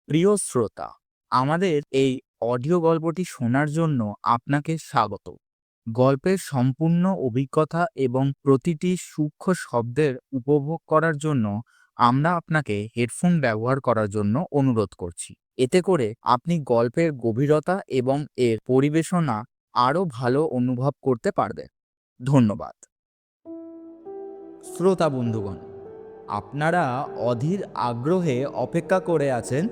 প্রিয় শ্রোতা, আমাদের এই অডিও গল্পটি শোনার জন্য আপনাকে স্বাগত। গল্পের সম্পূর্ণ অভিজ্ঞতা এবং প্রতিটি সূক্ষ্ম শব্দের উপভোগ করার জন্য আমরা আপনাকে হেডফোন ব্যবহার করার জন্য অনুরোধ করছি। এতে করে আপনি গল্পের গভীরতা এবং এর পরিবেশনা আরও ভালো অনুভব করতে পারবেন। ধন্যবাদ। শ্রোতা বন্ধুগণ, আপনারা অধীর আগ্রহে অপেক্ষা করে আছেন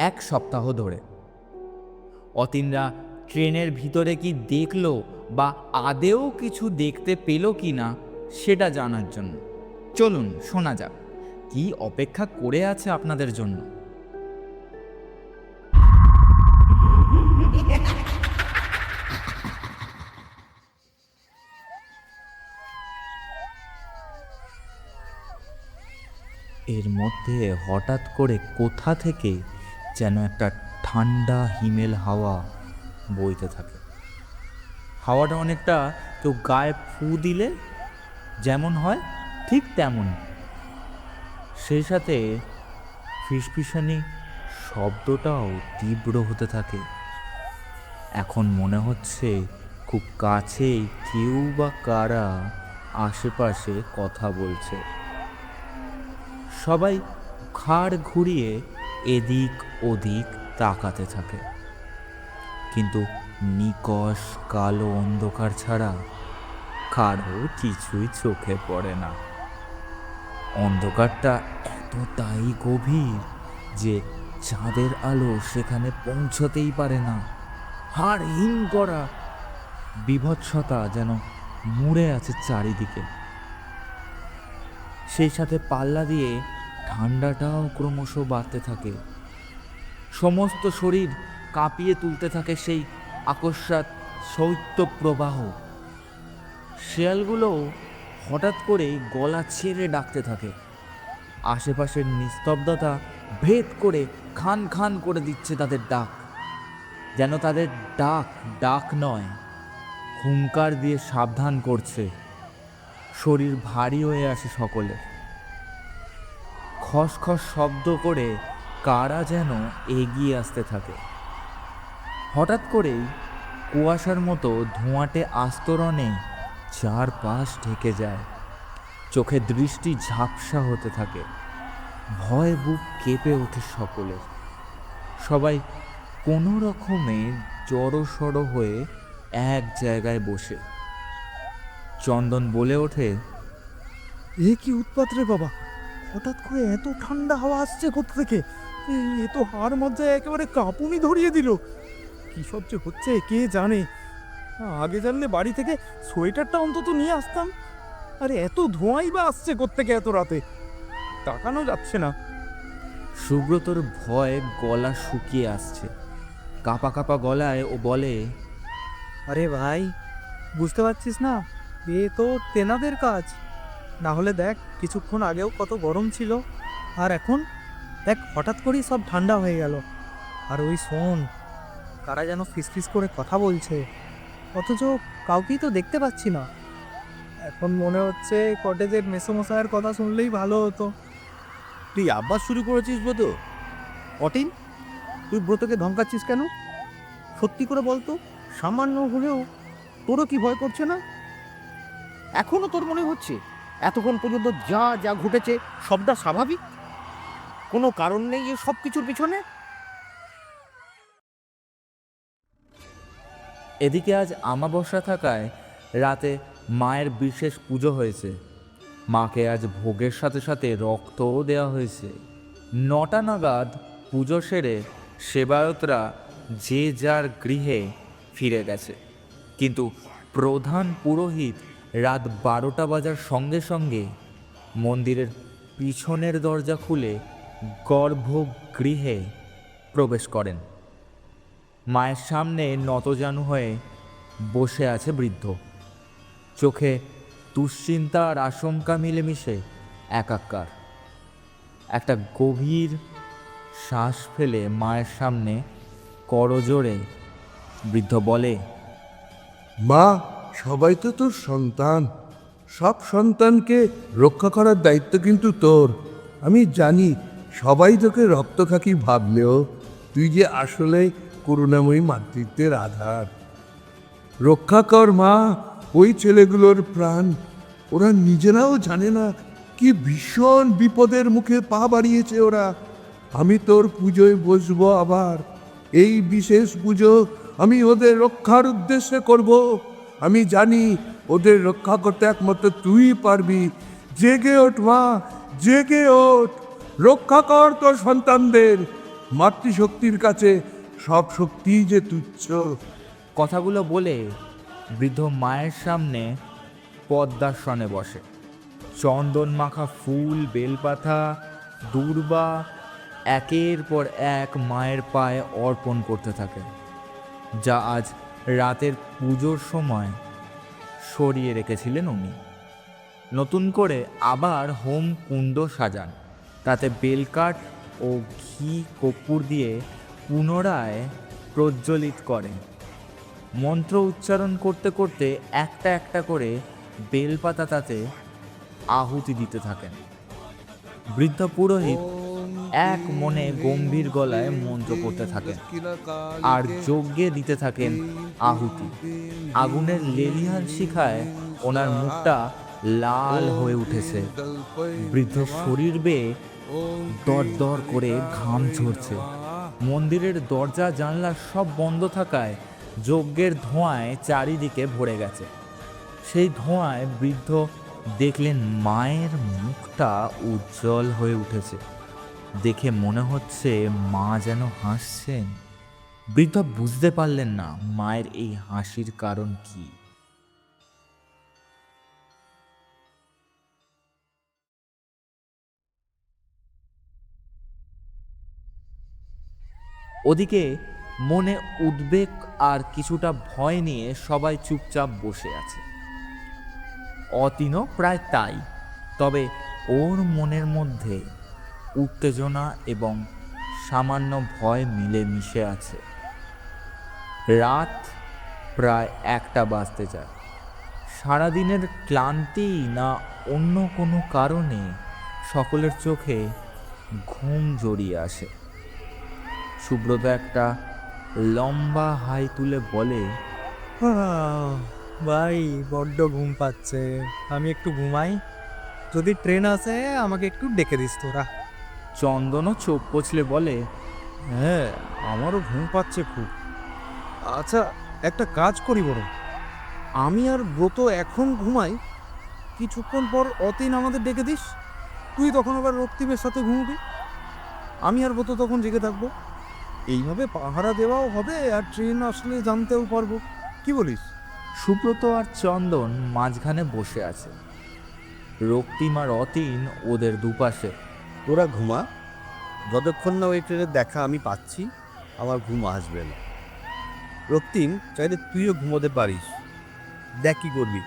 এক সপ্তাহ ধরে। অতীনরা ট্রেনের ভিতরে কি দেখলো বা আদেও কিছু দেখতে পেল কি না সেটা জানার জন্য। চলুন শোনা যাক কি অপেক্ষা করে আছে আপনাদের জন্য। এর মধ্যে হঠাৎ করে কোথা থেকে যেন একটা ঠান্ডা হিমেল হাওয়া বইতে থাকে। হাওয়াটা অনেকটা কেউ গায়ে ফু দিলে যেমন হয় ঠিক তেমন। সেই সাথে ফিসফিসানি শব্দটাও তীব্র হতে থাকে। এখন মনে হচ্ছে খুব কাছেই কেউ বা কারা আশেপাশে কথা বলছে। সবাই ঘাড় ঘুরিয়ে এদিক ওদিক তাকাতে থাকে, কিন্তু নিকষ কালো অন্ধকার ছাড়া কারো কিছুই চোখে পড়ে না। অন্ধকারটা এতটাই গভীর যে চাঁদের আলো সেখানে পৌঁছতেই পারে না। হাড় হিম করা বিভৎসতা যেন মুড়ে আছে চারিদিকে। সেই সাথে পাল্লা দিয়ে ঠান্ডাটাও ক্রমশ বাড়তে থাকে। সমস্ত শরীর কাঁপিয়ে তুলতে থাকে সেই আকস্মাৎ শৈত্য প্রবাহ। শেয়ালগুলো হঠাৎ করেই গলা ছেড়ে ডাকতে থাকে। আশেপাশের নিস্তব্ধতা ভেদ করে খান খান করে দিচ্ছে তাদের ডাক। যেন তাদের ডাক ডাক নয়, হুঙ্কার দিয়ে সাবধান করছে। শরীর ভারী হয়ে আসে সকলের। খসখস শব্দ করে কারা যেন এগিয়ে আসতে থাকে। হঠাৎ করেই কুয়াশার মতো ধোঁয়াটে আস্তরণে চারপাশ ঢেকে যায়। চোখে দৃষ্টি ঝাপসা হতে থাকে। ভয় বুক কেঁপে ওঠে সকলের। সবাই কোনো রকমে জড়সড় হয়ে এক জায়গায় বসে। চন্দন বলে ওঠে, এ কি উৎপাত রে বাবা! হঠাৎ করে এত ঠান্ডা হাওয়া আসছে কোথা থেকে? এ তো হাড় মধ্যে একেবারে কাঁপুনি ধরিয়ে দিল। কি সব যে হচ্ছে কে জানে। আগে জানলে বাড়ি থেকে সোয়েটারটা অন্তত নিয়ে আসতাম। আরে এত ধোঁয়াই বা আসছে কোত্থেকে এত রাতে? তাকানো যাচ্ছে না। সুব্রতর ভয়ে গলা শুকিয়ে আসছে। কাঁপা কাঁপা গলায় ও বলে, আরে ভাই, বুঝতে পারছিস না? এ তো তেনাদের কাজ। না হলে দেখ, কিছুক্ষণ আগেও কত গরম ছিল, আর এখন দেখ হঠাৎ করেই সব ঠান্ডা হয়ে গেল। আর ওই শোন, কারা যেন ফিসফিস করে কথা বলছে, অথচ কাউকেই তো দেখতে পাচ্ছি না। এখন মনে হচ্ছে কটেজের মেসোমশাইয়ের কথা শুনলেই ভালো হতো। তুই আবার শুরু করেছিস ব্রত? অটিন, তুই ব্রতকে ধমকাচ্ছিস কেন? সত্যি করে বলতো, সামান্য হলেও তোরও কি ভয় করছে না? এখনো তোর মনে হচ্ছে এতক্ষণ পর্যন্ত যা যা ঘটেছে সবটা স্বাভাবিক? কোনো কারণ নেই এ সব কিছুর পিছনে? এদিকে আজ আমাবস্যা থাকায় রাতে মায়ের বিশেষ পুজো হয়েছে। মাকে আজ ভোগের সাথে সাথে রক্তও দেওয়া হয়েছে। 9টা নাগাদ পুজো সেরে সেবায়তরা যে যার গৃহে ফিরে গেছে, কিন্তু প্রধান পুরোহিত রাত 12টা বাজার সঙ্গে সঙ্গে মন্দিরের পিছনের দরজা খুলে গর্ভগৃহে প্রবেশ করেন। মায়ের সামনে নতজানু হয়ে বসে আছে বৃদ্ধ। চোখে দুশ্চিন্তা আর আশঙ্কা মিলেমিশে একাকার। একটা গভীর শ্বাস ফেলে মায়ের সামনে করজোড়ে বৃদ্ধ বলে, মা, সবাই তো তোর সন্তান। সব সন্তানকে রক্ষা করার দায়িত্ব কিন্তু তোর। আমি জানি সবাই তোকে রক্তখাকি ভাবলেও তুই যে আসলে করুণাময়ী মাতৃত্বের আধার। রক্ষা কর মা ওই ছেলেগুলোর প্রাণ। ওরা নিজেরাও জানে না কি ভীষণ বিপদের মুখে পা বাড়িয়েছে ওরা। আমি তোর পুজোয় বসবো আবার। এই বিশেষ পুজো আমি ওদের রক্ষার উদ্দেশ্যে করব। আমি জানি ওদের রক্ষা করতে একমাত্র তুই পারবি। জেগে ওঠ মা, জেগে ওঠ। রক্ষা কর তোর সন্তানদের। মাতৃশক্তির কাছে সব শক্তি যে তুচ্ছ। কথাগুলো বলে বৃদ্ধ মায়ের সামনে পদ্মাসনে বসে। চন্দন মাখা ফুল, বেলপাতা, দূর্বা একের পর এক মায়ের পায়ে অর্পণ করতে থাকে, যা আজ রাতের পুজোর সময় সরিয়ে রেখেছিলেন উনি। নতুন করে আবার হোম কুণ্ড সাজান, তাতে বেলকাঠ ও ঘি কর্পূর দিয়ে পুনরায় প্রজ্বলিত করেন। মন্ত্র উচ্চারণ করতে করতে একটা একটা করে বেলপাতা তাতে আহুতি দিতে থাকেন। বৃদ্ধ পুরোহিত এক মনে গম্ভীর গলায় মন্ত্র করতে থাকেন আর যজ্ঞে দিতে থাকেন আহুতি। আগুনের লেলিহান শিখায় ওনার মুখটা লাল হয়ে উঠেছে। বৃদ্ধের শরীর বেয়ে দরদর করে ঘাম ঝরছে। মন্দিরের দরজা জানলা সব বন্ধ থাকায় যজ্ঞের ধোঁয়ায় চারিদিকে ভরে গেছে। সেই ধোঁয়ায় বৃদ্ধ দেখলেন মায়ের মুখটা উজ্জ্বল হয়ে উঠেছে। দেখে মনে হচ্ছে মা যেন হাসছেন। বৃদ্ধ বুঝতে পারলেন না মায়ের এই হাসির কারণ কি। ওদিকে মনে উদ্বেগ আর কিছুটা ভয় নিয়ে সবাই চুপচাপ বসে আছে। অতীনও প্রায় তাই। তবে ওর মনের মধ্যে উত্তেজনা এবং সামান্য ভয় মিলে মিশে আছে। রাত প্রায় 1টা বাজতে যায়। সারাদিনের ক্লান্তি না অন্য কোনো কারণে সকলের চোখে ঘুম জড়িয়ে আসে। সুব্রত একটা লম্বা হাই তুলে বলে, ভাই বড্ড ঘুম পাচ্ছে, আমি একটু ঘুমাই। যদি ট্রেন আসে আমাকে একটু ডেকে দিস তোরা। চন্দনও চোখ কচলে বলে, হ্যাঁ, আমারও ঘুম পাচ্ছে খুব। আচ্ছা, একটা কাজ করি বড়, আমি আর ব্রত এখন ঘুমাই, কিছুক্ষণ পর অতীন আমাদের ডেকে দিস। তুই তখন আবার রক্তিমের সাথে ঘুমবি, আমি আর ব্রত তখন জেগে থাকবো। এইভাবে পাহারা দেওয়াও হবে আর ট্রেন আসলে জানতেও পারবো। কি বলিস? সুব্রত আর চন্দন মাঝখানে বসে আছে। রক্তিম আর অতীন ওদের দুপাশে। তোরা ঘুমা, যতক্ষণ না ওই ট্রেনের দেখা আমি পাচ্ছি আমার ঘুম আসবে না। রক্তিম, চাইলে তুইও ঘুমোতে পারিস, দেখ কি করবি।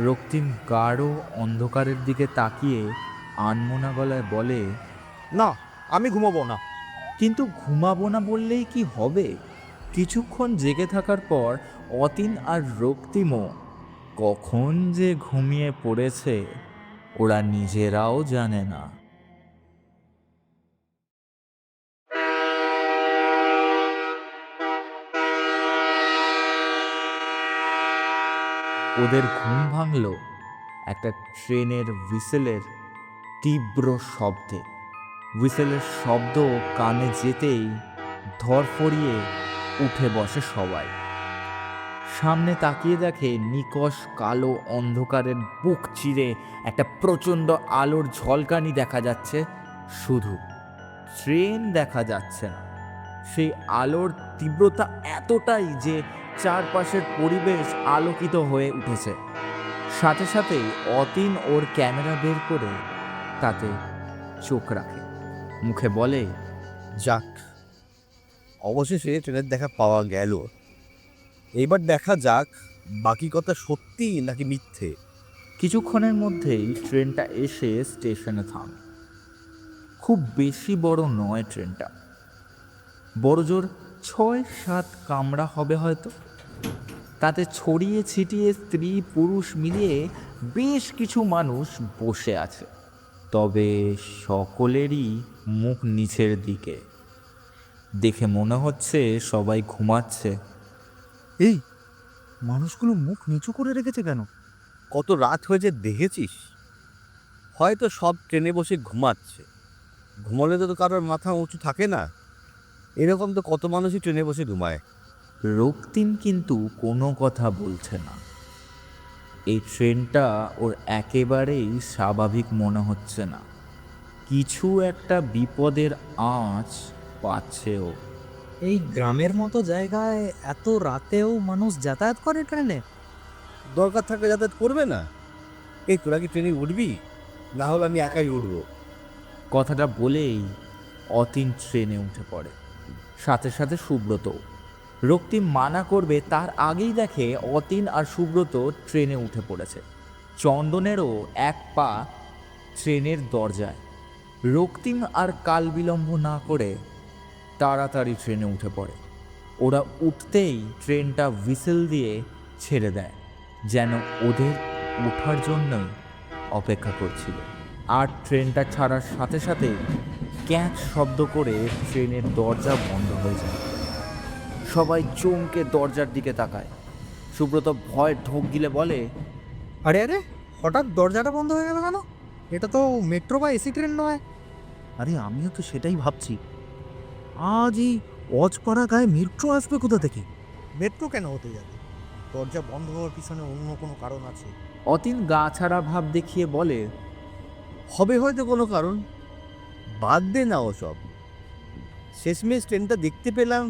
রক্তিম গাঢ় অন্ধকারের দিকে তাকিয়ে আনমনা গলায় বলে, না, আমি ঘুমাবো না। কিন্তু ঘুমাবো না বললেই কি হবে? কিছুক্ষণ জেগে থাকার পর অতীন আর রক্তিমও কখন যে ঘুমিয়ে পড়েছে ওরা নিজেরাও জানে না। ওদের ঘুম ভাঙল একটা ট্রেনের হুইসেলের তীব্র শব্দে। হুইসেলের শব্দ কানে যেতেই ধরফড়িয়ে উঠে বসে সবাই। সামনে তাকিয়ে দেখে নিকষ কালো অন্ধকারের বুক চিরে একটা প্রচণ্ড আলোর ঝলকানি দেখা যাচ্ছে। শুধু ট্রেন দেখা যাচ্ছে না, সেই আলোর তীব্রতা এতটাই যে চারপাশের পরিবেশ আলোকিত হয়ে উঠেছে। সাথে সাথেই অতীন ওর ক্যামেরা বের করে তাতে চোখ রাখে, মুখে বলে, যাক, অবশেষে ট্রেনের দেখা পাওয়া গেল। এইবার দেখা যাক বাকি কথা সত্যি নাকি মিথ্যে। কিছুক্ষণের মধ্যেই ট্রেনটা এসে স্টেশনে থামে। খুব বেশি বড় নয় ট্রেনটা, বড়জোর 6-7 কামরা হবে হয়তো। তাতে ছড়িয়ে ছিটিয়ে স্ত্রী পুরুষ মিলিয়ে বেশ কিছু মানুষ বসে আছে। তবে সকলেরই মুখ নিচের দিকে। দেখে মনে হচ্ছে সবাই ঘুমাচ্ছে। এই মানুষগুলো মুখ নিচু করে রেখেছে কেন? কত রাত হয়েছে দেখেছিস? হয়তো সব ট্রেনে বসে ঘুমাচ্ছে। ঘুমালে তো কারোর মাথা উঁচু থাকে না। এরকম তো কত মানুষই ট্রেনে বসে ঘুমায়। রক্তিম কিন্তু কোনো কথা বলছে না। এই ট্রেনটা ওর একেবারেই স্বাভাবিক মনে হচ্ছে না। কিছু একটা বিপদের আঁচ পাচ্ছে ও। এই গ্রামের মতো জায়গায় এত রাতেও মানুষ যাতায়াত করে ট্রেনে? দরকার থাকলে যাতায়াত করবে না? এই তোরা কি ট্রেনে উঠবি? না হলে আমি একাই উঠবো। কথাটা বলেই অতীন ট্রেনে উঠে পড়ে, সাথে সাথে সুব্রত। রক্তিম মানা করবে তার আগেই দেখে অতীন আর সুব্রত ট্রেনে উঠে পড়েছে। চন্দনেরও এক পা ট্রেনের দরজায়। রক্তিম আর কাল বিলম্ব না করে তাড়াতাড়ি ট্রেনে উঠে পড়ে। ওরা উঠতেই ট্রেনটা হুইসেল দিয়ে ছেড়ে দেয়, যেন ওদের ওঠার জন্যই অপেক্ষা করছিল। আর ট্রেনটা ছাড়ার সাথে সাথে ক্যাঁচ শব্দ করে ট্রেনের দরজা বন্ধ হয়ে যায়। সবাই চমকে দরজার দিকে তাকায়। সুব্রত ভয় ঢোক গিলে বলে, আরে আরে, হঠাৎ দরজাটা বন্ধ হয়ে গেল কেন? এটা তো মেট্রো বা এসি ট্রেন নয়। আরে আমিও তো সেটাই ভাবছি। আজ এই অজপাড়া গায়ে মেট্রো আসবে কোথা থেকে? মেট্রো কেন হতে যাবে? দরজা বন্ধ হওয়ার পিছনে অন্য কোনো কারণ আছে। অতীন গা ছাড়া ভাব দেখিয়ে বলে, হবে হয়তো কোনো কারণ। বাদ দে না ওসব। শেষমেশ ট্রেনটা দেখতে পেলাম,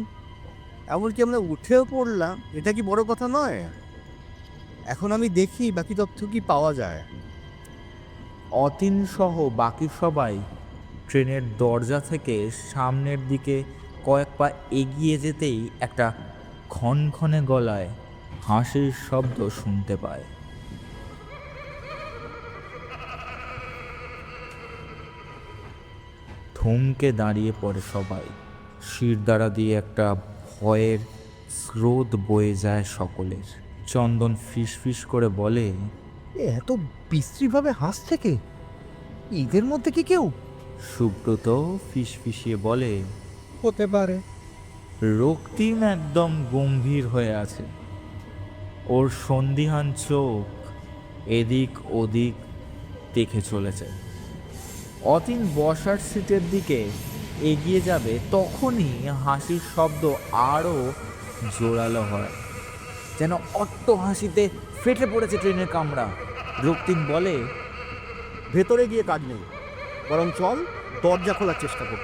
এমনকি আমরা উঠেও পড়লাম। এটা কি বড় কথা নয়? এখন আমি দেখি বাকি তথ্য কি পাওয়া যায়। অতীন সহ বাকি সবাই ট্রেনের দরজা থেকে সামনের দিকে কয়েক পা এগিয়ে যেতেই একটা ক্ষণক্ষণে গলায় হাসির শব্দ শুনতে পায়। থমকে দাঁড়িয়ে পড়ে সবাই। শিরদাঁড়া দিয়ে একটা ভয়ের স্রোত বয়ে যায় সকলের। চন্দন ফিসফিস করে বলে, এত বিশ্রীভাবে হাসছে কে? ঈদের মধ্যে কি কেউ? সুব্রত ফিসফিসিয়ে বলে, হতে পারে। রক্তিম একদম গম্ভীর হয়ে আছে। ওর সন্দিহান চোখ এদিক ওদিক দেখে চলেছে। অতীন বসার সিটের দিকে এগিয়ে যাবে, তখনই হাসির শব্দ আরও জোরালো হয়, যেন অট্ট হাসিতে ফেটে পড়েছে ট্রেনের কামরা। রক্তিম বলে, ভেতরে গিয়ে কাজ নেই, বরং চল দরজা খোলার চেষ্টা কর।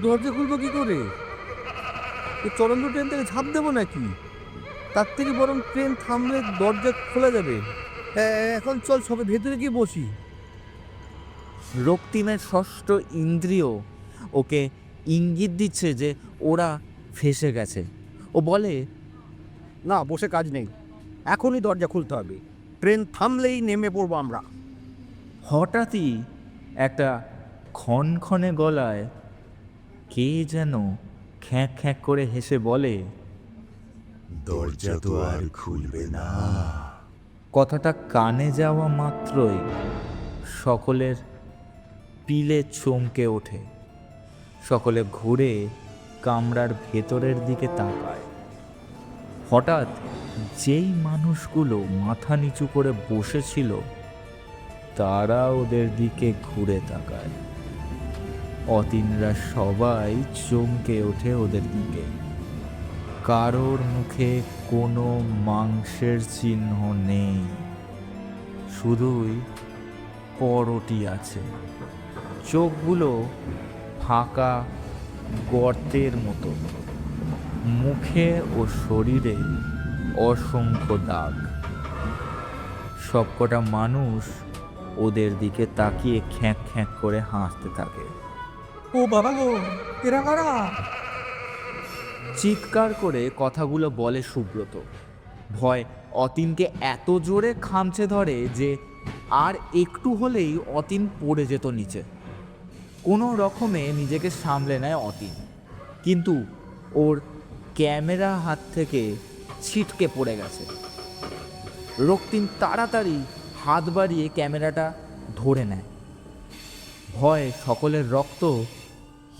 দরজা খুলবো কি করে? চলন্ত ট্রেন থেকে ঝাঁপ দেবো নাকি? তার থেকে বরং ট্রেন থামলে দরজা খোলা যাবে। এখন চল সবে ভেতরে গিয়ে বসি। রক্তিমের ষষ্ঠ ইন্দ্রিয় ওকে ইঙ্গিত দিচ্ছে যে ওরা ফেঁসে গেছে। ও বলে, না, বসে কাজ নেই, এখনই দরজা খুলতে হবে। ট্রেন থামলেই নেমে পড়বো আমরা। হঠাৎই একটা ক্ষণক্ষণে গলায় কে যেন খ্যাঁক খ্যাঁক করে হেসে বলে, দরজা তো আর খুলবে না। কথাটা কানে যাওয়া মাত্রই সকলের পিলে চমকে ওঠে। সকলে ঘুরে কামরার ভেতরের দিকে তাকায়। হঠাৎ যেই মানুষগুলো মাথা নিচু করে বসেছিল তারা ওদের দিকে ঘুরে তাকায়। অতীনরা সবাই চমকে ওঠে ওদের দিকে। কারোর মুখে কোনো মাংসের চিহ্ন নেই, শুধুই করটি আছে। চোখগুলো ফাঁকা গর্তের মতো, মুখে ও শরীরে অসংখ্য দাগ। সবকটা মানুষ ওদের দিকে তাকিয়ে খ্যাঁক খ্যাঁক করে হাসতে থাকে। ও বাবা গো, এরা কারা? চিৎকার করে কথাগুলো বলে সুব্রত। ভয় অতীনকে এত জোরে খামচে ধরে যে আর একটু হলেই অতীন পড়ে যেত নিচে। কোনো রকমে নিজেকে সামলে নেয় অতীন, কিন্তু ওর ক্যামেরা হাত থেকে ছিটকে পড়ে গেছে। রক্তিম তাড়াতাড়ি হাত বাড়িয়ে ক্যামেরাটা ধরে নেয়। ভয়ে সকলের রক্ত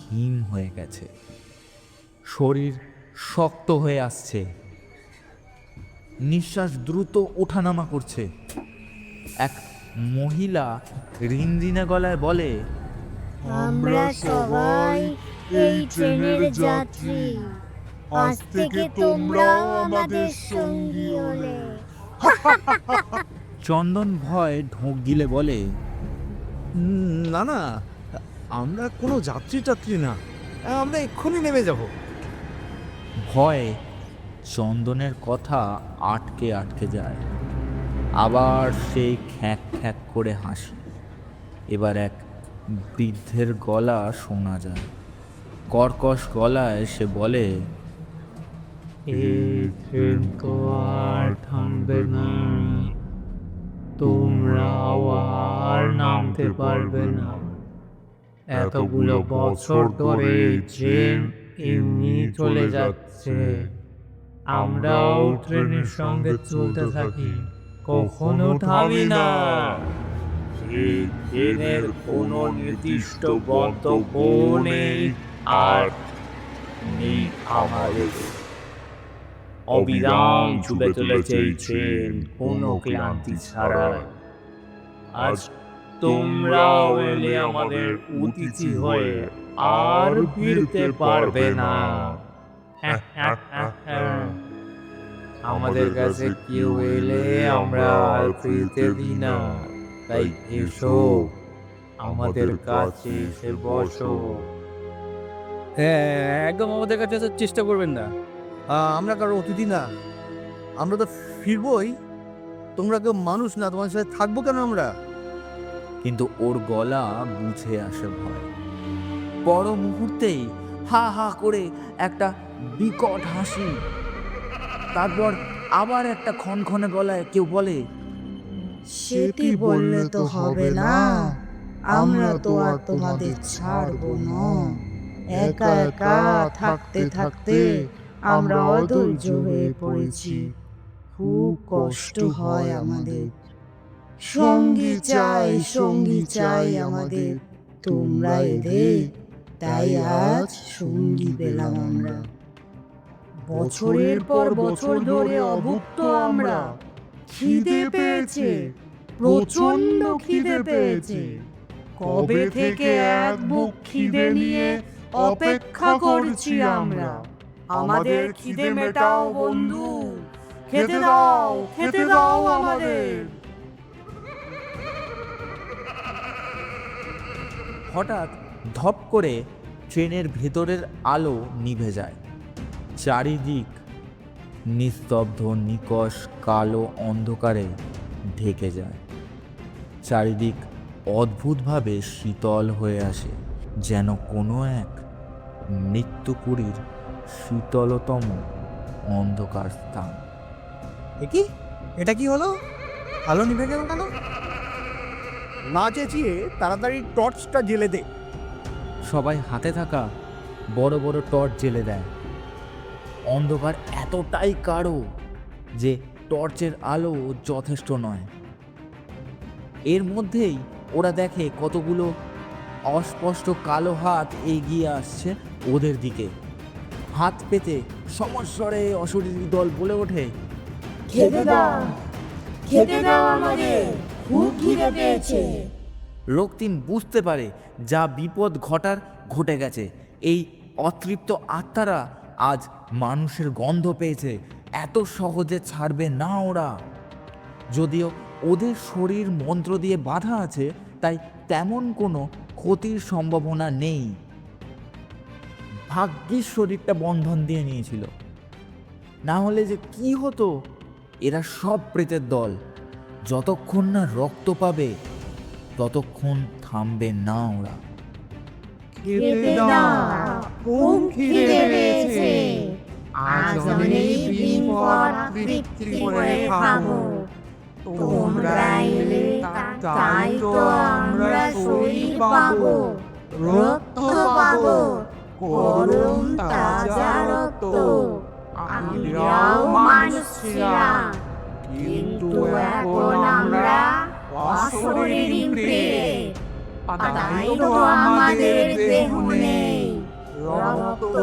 হিম হয়ে গেছে, শরীর শক্ত হয়ে আসছে, নিঃশ্বাস দ্রুত ওঠানামা করছে। এক মহিলা রিনরিনে গলায় বলে, আমরা সবাই এই ট্রেনের যাত্রী। আজ থেকে তোমরাও আমাদের সঙ্গী হলে। চন্দন ভয় ঢোক গিলে বলে, না না, আমরা কোনো যাত্রী টাত্রী না, আমরা এক্ষুনি নেমে যাব। ভয়ে চন্দনের কথা আটকে আটকে যায়। আবার সেই খ্যাঁক খ্যাঁক করে হাসি। এবার এক বৃদ্ধের গলা শোনা যায়, কর্কশ গলায় সে বলে, এই ট্রেন তো আর থামবে না, তোমরাও আর নামতে পারবে না। এতগুলো বছর ধরে এই ট্রেন এমনি চলে যাচ্ছে, আমরাও ট্রেনের সঙ্গে চলতে থাকি, কখনো থামি না। এই ট্রেনের কোনো নির্দিষ্ট গন্তব্য নেই, আর নেই আমাদের। অবিরাম ছুটে চলেছে এই ট্রেন কোনো ক্লান্তি ছাড়া। আজ তোমরাও এলে আমাদের অতিথি হয়ে, আর ফিরতে পারবে না। আমাদের কাছে কেউ এলে আমরা আর ফিরতে দিই না, তাই এসো, আমাদের কাছে এসে বসো। হ্যাঁ, একদম আমাদের কাছে আসার চেষ্টা করবেন না। আমরা কারো অতিথি না, আমরা তো ফিরবই। তোমরা কেউ মানুষ না, তোমার সাথে থাকবো কেন আমরা? কিন্তু ওর গলা বুঝে আসে ভয়। পর মুহূর্তেই হা হা করে একটা বিকট হাসি, তারপর আবার একটা ক্ষণক্ষণে গলায় কেউ বলে, সেটি বললে তো হবে না, আমরা তো আর তোমাদের ছাড়বো না। একা একা থাকতে থাকতে আমরা অধৈর্য হয়ে পড়েছি, খুব কষ্ট হয় আমাদের। সঙ্গী চাই আমাদের। তোমরা এলে তাই আজ সঙ্গী পেলাম আমরা। বছরের পর বছর ধরে অভুক্ত আমরা। খিদে পেয়েছে, প্রচন্ড খিদে পেয়েছে। কবে থেকে এক বুক খিদে নিয়ে অপেক্ষা করছি আমরা। আমাদের খিদে মেটাও বন্ধু, খেতে দাও আমাদের। হঠাৎ ধপ করে ট্রেনের ভেতরের আলো নিভে যায়। চারিদিক নিস্তব্ধ নিকষ কালো অন্ধকারে ঢেকে যায়। চারিদিক অদ্ভুতভাবে শীতল হয়ে আসে, যেন কোনো এক মৃত্যুপুরীর শীতলতম অন্ধকার স্থান। কি এটা কি হলো? আলো নিভে গেল কেন? না চেঁচিয়ে তাড়াতাড়ি টর্চটা জ্বেলে দে। সবাই হাতে থাকা বড় বড় টর্চ জ্বেলে দেয়। অন্ধকার এতটাই গাঢ় যে টর্চের আলো যথেষ্ট নয়। এর মধ্যেই ওরা দেখে কতগুলো অস্পষ্ট কালো হাত এগিয়ে আসছে ওদের দিকে। হাত পেতে সমস্বরে অশরীরী দল বলে ওঠে, খেতে দাও আমাদের, খুব খিদে পেয়েছে। রক্তিম বুঝতে পারে যা বিপদ ঘটার ঘটে গেছে। এই অতৃপ্ত আত্মারা আজ মানুষের গন্ধ পেয়েছে, এত সহজে ছাড়বে না ওরা। যদিও ওদের শরীর মন্ত্র দিয়ে বাঁধা আছে, তাই তেমন কোনো ক্ষতির সম্ভাবনা নেই। ভাগ্যিস শরীরটা বন্ধন দিয়ে নিয়েছিল, না হলে যে কি হতো। এরা সব প্রেতের দল, যতক্ষণ না রক্ত পাবে ততক্ষণ থামবে না ওরা। খেতে দাও, খুব খিদে পেয়েছে। আজ অনেক দিন পর তৃপ্তি করে খাবো। তোমরা এলে তাই তো আমরা শরীর পাবো, রক্ত পাবো, গরম তাজা রক্ত। আমরাও মানুষ ছিলাম, কিন্তু এখন আমরা অশরীরী প্রেত। তাই তো আমাদের দেহ নেই, রক্ত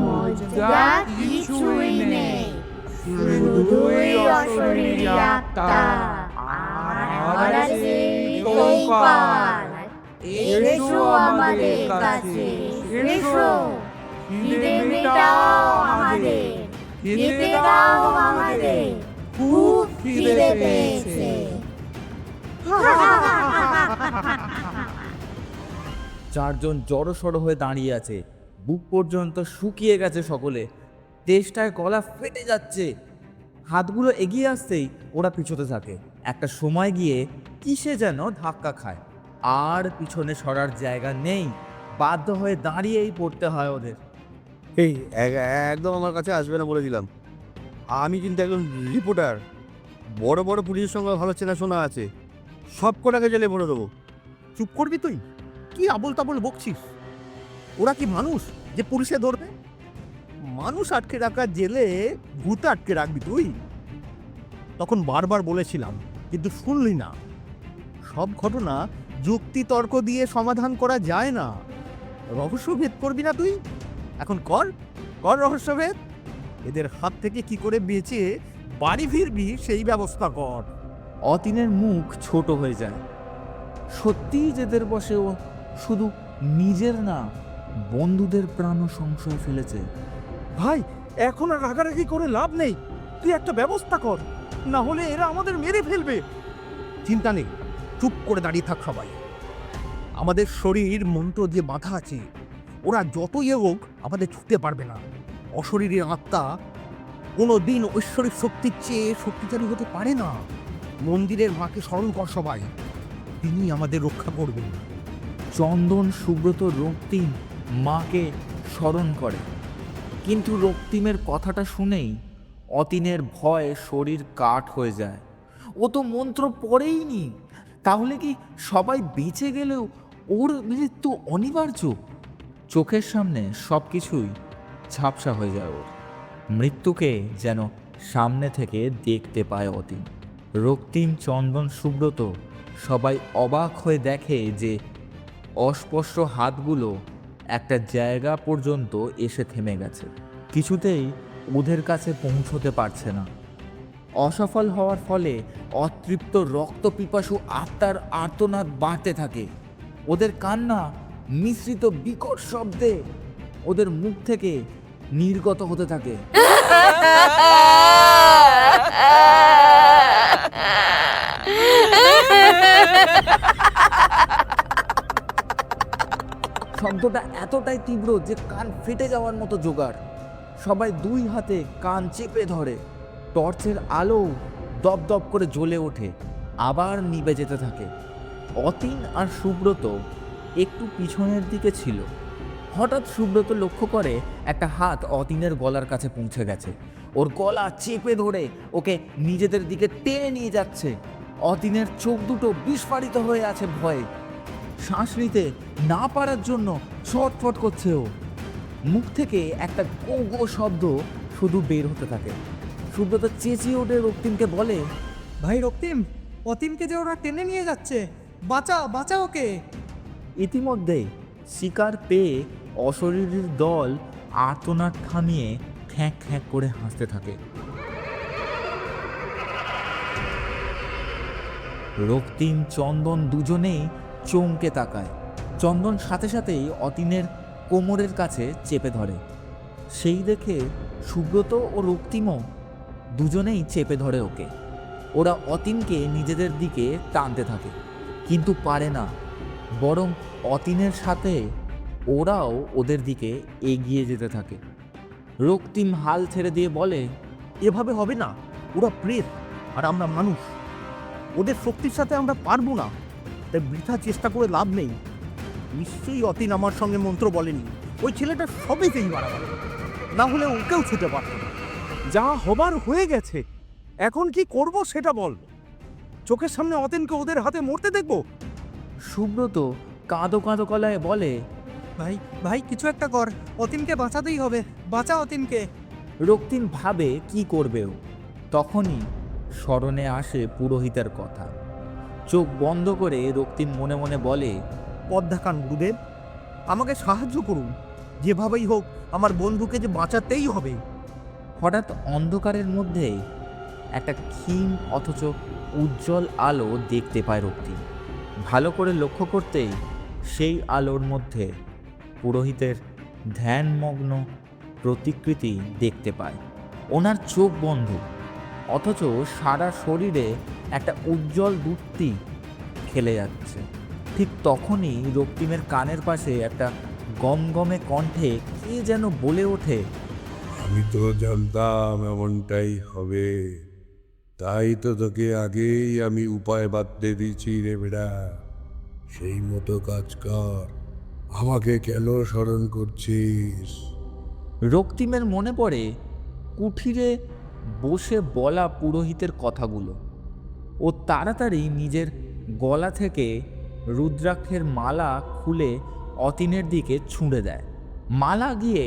মজ্জা কিছুই নেই, শুধুই অশরীরী আত্মা। আর আছে কঙ্কাল। এসো আমাদের কাছে, এসো, খিদে মেটাও আমাদের, খেতে দাও আমাদের, খুব খিদে পেয়েছে। চারজন জড়সড় হয়ে দাঁড়িয়ে আছে, বুক পর্যন্ত শুকিয়ে গেছে সকলে, তেষ্টায় গলা ফেটে যাচ্ছে। হাতগুলো এগিয়ে আসতেই ওরা পিছোতে থাকে। একটা সময় গিয়ে কিসে যেন ধাক্কা খায়, আর পিছনে সরার জায়গা নেই, বাধ্য হয়ে দাঁড়িয়েই পড়তে হয় ওদের। এই একদম আমার কাছে আসবে না বলে দিলাম। আমি কিন্তু একজন রিপোর্টার, বড় বড় পুলিশের সঙ্গে ভালো চেনাশোনা আছে, সব কটাকে জেলে ভরে দেবো। চুপ করবি তুই? কি আবল তাবল বকছিস? ওরা কি মানুষ যে পুলিশে ধরবে? মানুষ আটকে রাখা জেলে ভূত আটকে রাখবি তুই? তখন বারবার বলেছিলাম, কিন্তু শুনলি না। সব ঘটনা যুক্তি তর্ক দিয়ে সমাধান করা যায় না। রহস্যভেদ করবি না তুই? এখন কর কর রহস্যভেদ। এদের হাত থেকে কি করে বেঁচে বাড়ি ফিরবি সেই ব্যবস্থা কর। অতীনের মুখ ছোট হয়ে যায়। সত্যিই জেদের বসে ও শুধু নিজের না, বন্ধুদের প্রাণও সংশয় ফেলেছে। ভাই, এখন আর রাগারাগি করে লাভ নেই, তুই একটা ব্যবস্থা কর, না হলে এরা আমাদের মেরে ফেলবে। চিন্তা নেই, চুপ করে দাঁড়িয়ে থাক সবাই। আমাদের শরীর মন্ত্র দিয়ে বাঁধা আছে, ওরা যতই এগোক আমাদের ছুটতে পারবে না। অশরীরী আত্মা কোনো দিন ঐশ্বরিক শক্তির চেয়ে শক্তিশালী হতে পারে না। মন্দিরের মাকে স্মরণ কর সবাই, তিনি আমাদের রক্ষা করবেন। চন্দন, সুব্রত, রক্তিম মাকে স্মরণ করে, কিন্তু রক্তিমের কথাটা শুনেই অতীনের ভয়ে শরীর কাঠ হয়ে যায়। ও তো মন্ত্র পড়েইনি, তাহলে কি সবাই বেঁচে গেলেও ওর মৃত্যু অনিবার্য? চোখের সামনে সব কিছুই ঝাপসা হয়ে যায় ওর। মৃত্যুকে যেন সামনে থেকে দেখতে পায় অতীন। রক্তিম, চন্দন, সুব্রত সবাই অবাক হয়ে দেখে যে অস্পষ্ট হাতগুলো একটা জায়গা পর্যন্ত এসে থেমে গেছে, কিছুতেই ওদের কাছে পৌঁছতে পারছে না। অসফল হওয়ার ফলে অতৃপ্ত রক্তপিপাসু আত্মার আর্তনাদ বাড়তে থাকে। ওদের কান্না মিশ্রিত বিকট শব্দে ওদের মুখ থেকে নির্গত হতে থাকে। শব্দটা এতটাই তীব্র যে কান ফেটে যাওয়ার মতো জোগাড়। সবাই দুই হাতে কান চেপে ধরে। টর্চের আলো দপদপ করে জ্বলে ওঠে, আবার নিভে যেতে থাকে। অতীন আর সুব্রত একটু পিছনের দিকে ছিল। হঠাৎ সুব্রত লক্ষ্য করে একটা হাত অতীনের গলার কাছে পৌঁছে গেছে। ওর গলা চেপে ধরে ওকে নিজেদের দিকে টেনে নিয়ে যাচ্ছে। অতীনের চোখ দুটো বিস্ফারিত হয়ে আছে ভয়ে। শ্বাস নিতে না পারার জন্য ছটফট করছে ও। মুখ থেকে একটা গো গো শব্দ শুধু বের হতে থাকে। সুব্রত চেঁচিয়ে ওঠে রক্তিমকে বলে, ভাই রক্তিম, অতীনকে যে ওরা টেনে নিয়ে যাচ্ছে, বাঁচা বাঁচা ওকে। ইতিমধ্যেই শিকার পেয়ে অশরীরীর দল আর্তনাদ থামিয়ে খ্যাঁক খ্যাঁক করে হাসতে থাকে। রক্তিম, চন্দন দুজনেই চমকে তাকায়। চন্দন সাথে সাথেই অতীনের কোমরের কাছে চেপে ধরে। সেই দেখে সুব্রত ও রক্তিমও দুজনেই চেপে ধরে ওকে। ওরা অতীনকে নিজেদের দিকে টানতে থাকে, কিন্তু পারে না, বরং অতীনের সাথে ওরাও ওদের দিকে এগিয়ে যেতে থাকে। রক্তিম হাল ছেড়ে দিয়ে বলে, এভাবে হবে না, ওরা প্রেত আর আমরা মানুষ, ওদের শক্তির সাথে আমরা পারবো না, তাই বৃথা চেষ্টা করে লাভ নেই। নিশ্চয়ই অতীন আমার সঙ্গে মন্ত্র বলেনি, ওই ছেলেটা সবেতেই বাড়াবাড়ি, না হলে ওকেও ছুটে পারত না। যা হবার হয়ে গেছে, এখন কি করব সেটা বল। চোখের সামনে অতীনকে ওদের হাতে মরতে দেখবো? সুব্রত কাঁদো কাঁদো গলায় বলে, ভাই ভাই কিছু একটা কর, অতীনকে বাঁচাতেই হবে, বাঁচা অতীনকে। রক্তিম ভাবে কি করবে ও। তখনই স্মরণে আসে পুরোহিতের কথা। চোখ বন্ধ করে রক্তিম মনে মনে বলে, পথ দেখান গুরুদেব, আমাকে সাহায্য করুন। যেভাবেই হোক আমার বন্ধুকে যে বাঁচাতেই হবে। হঠাৎ অন্ধকারের মধ্যে একটা ক্ষীণ অথচ উজ্জ্বল আলো দেখতে পায় রক্তিম। ভালো করে লক্ষ্য করতেই সেই আলোর মধ্যে পুরোহিতের ধ্যানমগ্ন প্রতিকৃতি দেখতে পায়। ওনার চোখ বন্ধ, অথচ সারা শরীরে একটা উজ্জ্বল দীপ্তি খেলে যাচ্ছে। ঠিক তখনই রক্তিমের কানের পাশে একটা গমগমে কণ্ঠে কে যেন বলে ওঠে, আমি তো জানতাম এমনটাই হবে, তাই তো তোকে আগেই আমি উপায় বাতলে দিয়েছি রে বেড়া। সেই মতো কাজ কর, আমাকে কেন স্মরণ করছিস? রক্তিমের মনে পড়ে কুঠিরে বসে বলা পুরোহিতের কথাগুলো। ও তাড়াতাড়ি নিজের গলা থেকে রুদ্রাক্ষের মালা খুলে অতীনের দিকে ছুঁড়ে দেয়। মালা গিয়ে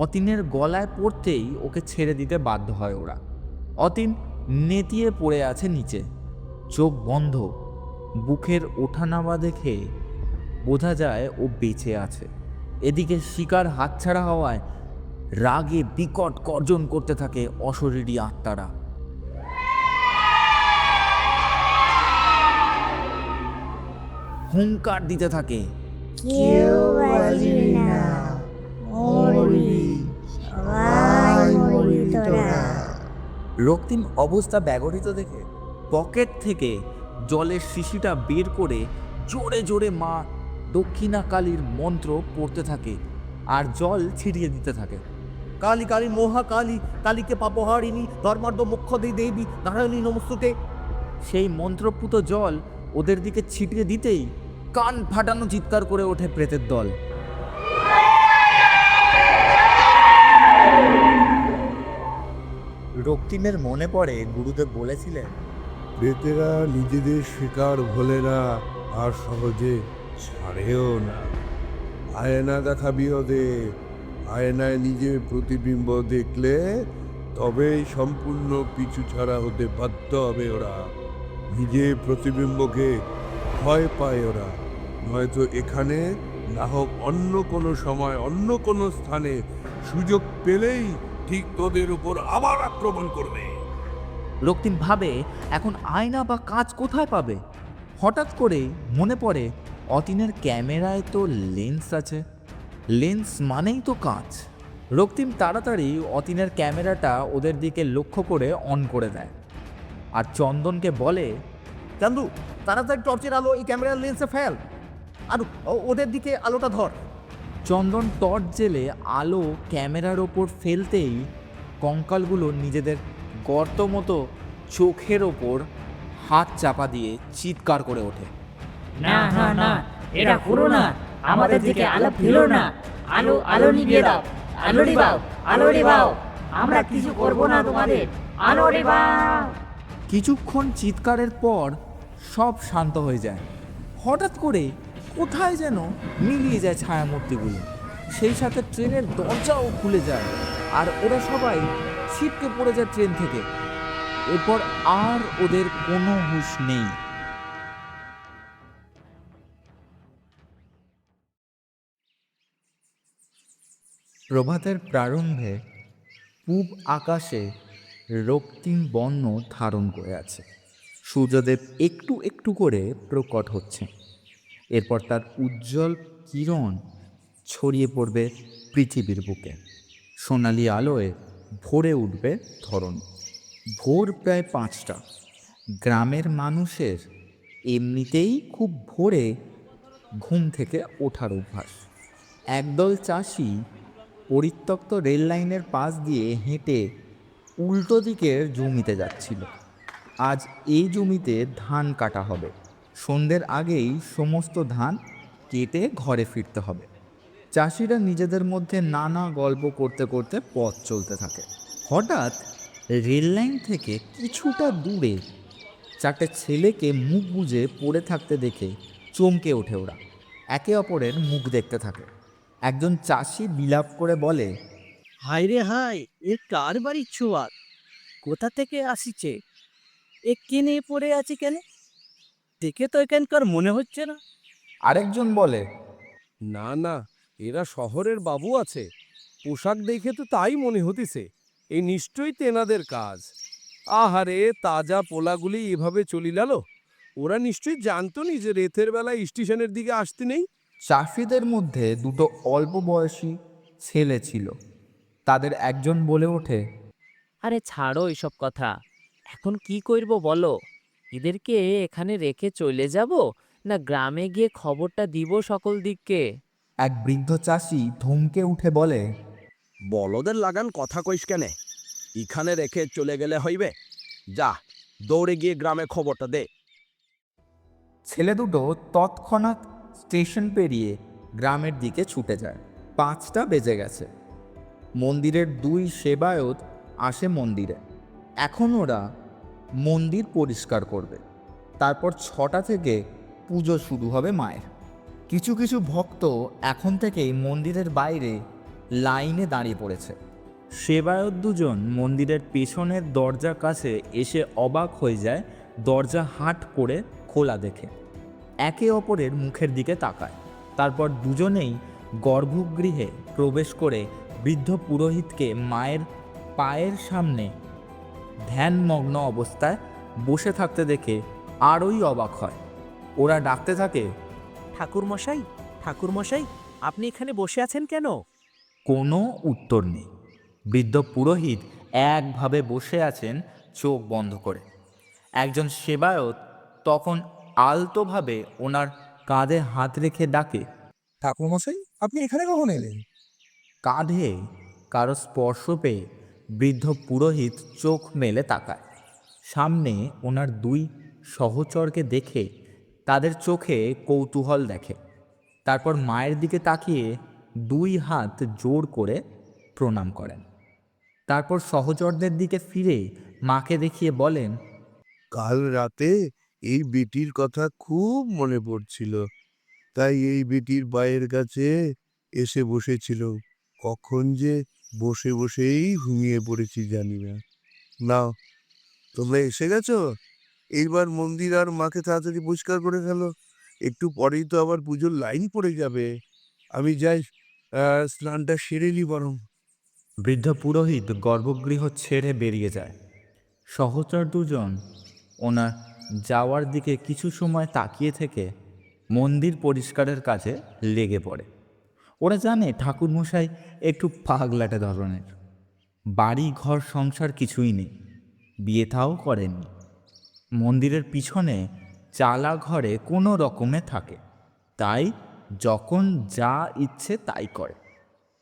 অতীনের গলায় পড়তেই ওকে ছেড়ে দিতে বাধ্য হয় ওরা। অতীন নেতিয়ে পড়ে আছে নিচে, চোখ বন্ধ। বুকের ওঠানামা দেখে বোঝা যায় ও বেঁচে আছে। এদিকে শিকার হাতছাড়া হওয়ায় রাগে বিকট গর্জন করতে থাকে অশরীরী আত্মারা। হুঙ্কার দিতে থাকে, কেউ বাঁচবি না, মরবি, সবাই মরবি তোরা। রক্তিম অবস্থা ব্যবহৃত দেখে পকেট থেকে জলের শিশিটা বের করে জোরে জোরে মা দক্ষিণা কালীর মন্ত্র পড়তে থাকে আর জল ছিটিয়ে দিতে থাকে। কালী কালী মহাকালী, কালীকে পাপহারিণী, ধর্মার্ধ মোক্ষ দেবী নারায়ণী নমস্তুতে। সেই মন্ত্রপুত জল ওদের দিকে ছিটিয়ে দিতেই কান ফাটানো চিৎকার করে ওঠে প্রেতের দল। রক্তিমের মনে পড়ে গুরুদেব বলেছিলেন, প্রেতেরা নিজেদের শিকার ভোলে না আর সহজে ছাড়েও না। আয়না দেখাবি ওদের, আয়নায় নিজের প্রতিবিম্ব দেখলে তবেই সম্পূর্ণ পিছু ছাড়া হতে বাধ্য হবে ওরা। নিজের প্রতিবিম্বকে ভয় পায় ওরা, নয়তো এখানে না হোক অন্য কোনো সময় অন্য কোনো স্থানে সুযোগ পেলেই ঠিক তোদের উপর আবার আক্রমণ করবে। রক্তিম ভাবে এখন আয়না বা কাঁচ কোথায় পাবে। হঠাৎ করে মনে পড়ে অতীনের ক্যামেরায় তো লেন্স আছে, লেন্স মানেই তো কাঁচ। রক্তিম তাড়াতাড়ি অতীনের ক্যামেরাটা ওদের দিকে লক্ষ্য করে অন করে দেয় আর চন্দনকে বলে, চান্দু, তাড়াতাড়ি টর্চের আলো এই ক্যামেরার লেন্সে ফেল, আর ওদের দিকে আলোটা ধর। চন্দন টর্চ জেলে আলো ক্যামেরার ওপর ফেলতেই কঙ্কালগুলো নিজেদের গর্ত মতো চোখের ওপর হাত চাপা দিয়ে চিৎকার করে ওঠে। না না না, এটা করো না, আমাদের দিকে আলো ফেলো না, আলো আলো নিভিয়ে দাও, আলো নিভাও, আলো নিভাও, আমরা কিছু করবো না তোমাদের, আলো নিভাও। কিছুক্ষণ চিৎকারের পর সব শান্ত হয়ে যায়। হঠাৎ করে কোথায় যেন মিলিয়ে যায় ছায়ামূর্তিগুলো, সেই সাথে ট্রেনের দরজাও খুলে যায় আর ওরা সবাই ছিটকে পড়ে যায় ট্রেন থেকে। এরপর আর ওদের কোনো হুঁশ নেই। প্রভাতের প্রারম্ভে পূব আকাশে রক্তিম বর্ণ ধারণ করে আছে। সূর্যদেব একটু একটু করে প্রকট হচ্ছে। এরপর তার উজ্জ্বল কিরণ ছড়িয়ে পড়বে পৃথিবীর বুকে। সোনালি আলোয় ভরে উঠবে ধরন। ভোর প্রায় 5টা। গ্রামের মানুষের এমনিতেই খুব ভোরে ঘুম থেকে ওঠার অভ্যাস। একদল চাষি পরিত্যক্ত রেল লাইনের পাশ দিয়ে হেঁটে উল্টো দিকের জমিতে যাচ্ছিল। আজ এই জমিতে ধান কাটা হবে। সন্ধ্যের আগেই সমস্ত ধান কেটে ঘরে ফিরতে হবে। চাষিরা নিজেদের মধ্যে নানা গল্প করতে করতে পথ চলতে থাকে। হঠাৎ রেল লাইন থেকে কিছুটা দূরে 4টে ছেলেকে মুখ বুজে পড়ে থাকতে দেখে চমকে ওঠে ওরা। একে অপরের মুখ দেখতে থাকে। একজন চাষি বিলাপ করে বলে, হাই রে হাই, এ কার বাড়ির ছোয়াত? কোথা থেকে আসিছে? এ কেনে পড়ে আছে কেন? দেখে তো এখানকার মনে হচ্ছে না। আরেকজন বলে, না না, এরা শহরের বাবু আছে, পোশাক দেখে তো তাই মনে হতিছে, এই নিশ্চয়ই তেনাদের কাজ। আহারে, তাজা পোলাগুলি এভাবে চলিলাল, ওরা নিশ্চয়ই জানতো নি যে রেতের বেলায় স্টেশনের দিকে আসতে নেই। চাষিদের মধ্যে দুটো অল্প বয়সী ছেলে ছিল। তাদের একজন বলে ওঠে, আরে ছাড়ো এসব কথা, এখন কি করব বলো? এদেরকে এখানে রেখে চলে যাব, না গ্রামে গিয়ে খবরটা দিব সকল দিককে? এক বৃদ্ধ চাষি ধমকে উঠে বলে, বলদের লাগান কথা কইস কেনে, এখানে রেখে চলে গেলে হইবে, যা দৌড়ে গিয়ে গ্রামে খবরটা দে। ছেলে দুটো তৎক্ষণাৎ স্টেশন পেরিয়ে গ্রামের দিকে ছুটে যায়। 5টা বেজে গেছে। মন্দিরের 2 সেবায়ত আসে মন্দিরে। এখন ওরা মন্দির পরিষ্কার করবে। তারপর 6টা থেকে পুজো শুরু হবে মায়ের। কিছু কিছু ভক্ত এখন থেকেই মন্দিরের বাইরে লাইনে দাঁড়িয়ে পড়েছে। সেবায়ত দুজন মন্দিরের পেছনের দরজার কাছে এসে অবাক হয়ে যায় দরজা হাট করে খোলা দেখে। একে অপরের মুখের দিকে তাকায়। তারপর দুজনেই গর্ভগৃহে প্রবেশ করে বৃদ্ধ পুরোহিতকে মায়ের পায়ের সামনে ধ্যানমগ্ন অবস্থায় বসে থাকতে দেখে আরোই অবাক হয়। ওরা ডাকতে থাকে, ঠাকুরমশাই, ঠাকুরমশাই, আপনি এখানে বসে আছেন কেন? কোনো উত্তর নেই। বৃদ্ধ পুরোহিত একভাবে বসে আছেন চোখ বন্ধ করে। একজন সেবায়ত তখন আলতোভাবে ওনার কাঁধে হাত রেখে ডাকে, ঠাকুরমশাই, আপনি এখানে কখন এলেন? কাঁধে কারো স্পর্শ পেয়ে বৃদ্ধ পুরোহিত চোখ মেলে তাকায়। সামনে ওনার 2 সহচরকে দেখে তাদের চোখে কৌতূহল দেখে। তারপর মায়ের দিকে তাকিয়ে 2 হাত জোর করে প্রণাম করেন। তারপর সহচরদের দিকে ফিরে মাকে দেখিয়ে বলেন, কাল রাতে এই বেটির কথা খুব মনে পড়ছিল, তাই এই বেটির পায়ের কাছে এসে বসেছিল। কখন যে বসে বসেই ঘুমিয়ে পড়েছি জানি না। নাও, তোমরা এসে গেছো, এইবার মন্দির আর মাকে তাড়াতাড়ি পরিষ্কার করে ফেলো, একটু পরেই তো আবার পুজোর লাইন পড়ে যাবে। আমি যাই, স্নানটা সেরে নি বরং। বৃদ্ধ পুরোহিত গর্ভগৃহ ছেড়ে বেরিয়ে যায়। সহচর দুজন ওনার যাওয়ার দিকে কিছু সময় তাকিয়ে থেকে মন্দির পরিষ্কারের কাজে লেগে পড়ে। ওরা জানে ঠাকুরমশাই একটু পাগলাটে ধরনের। বাড়ি ঘর সংসার কিছুই নেই, বিয়ে থাও করেননি। মন্দিরের পিছনে চালা ঘরে কোনো রকমে থাকে, তাই যখন যা ইচ্ছে তাই করে।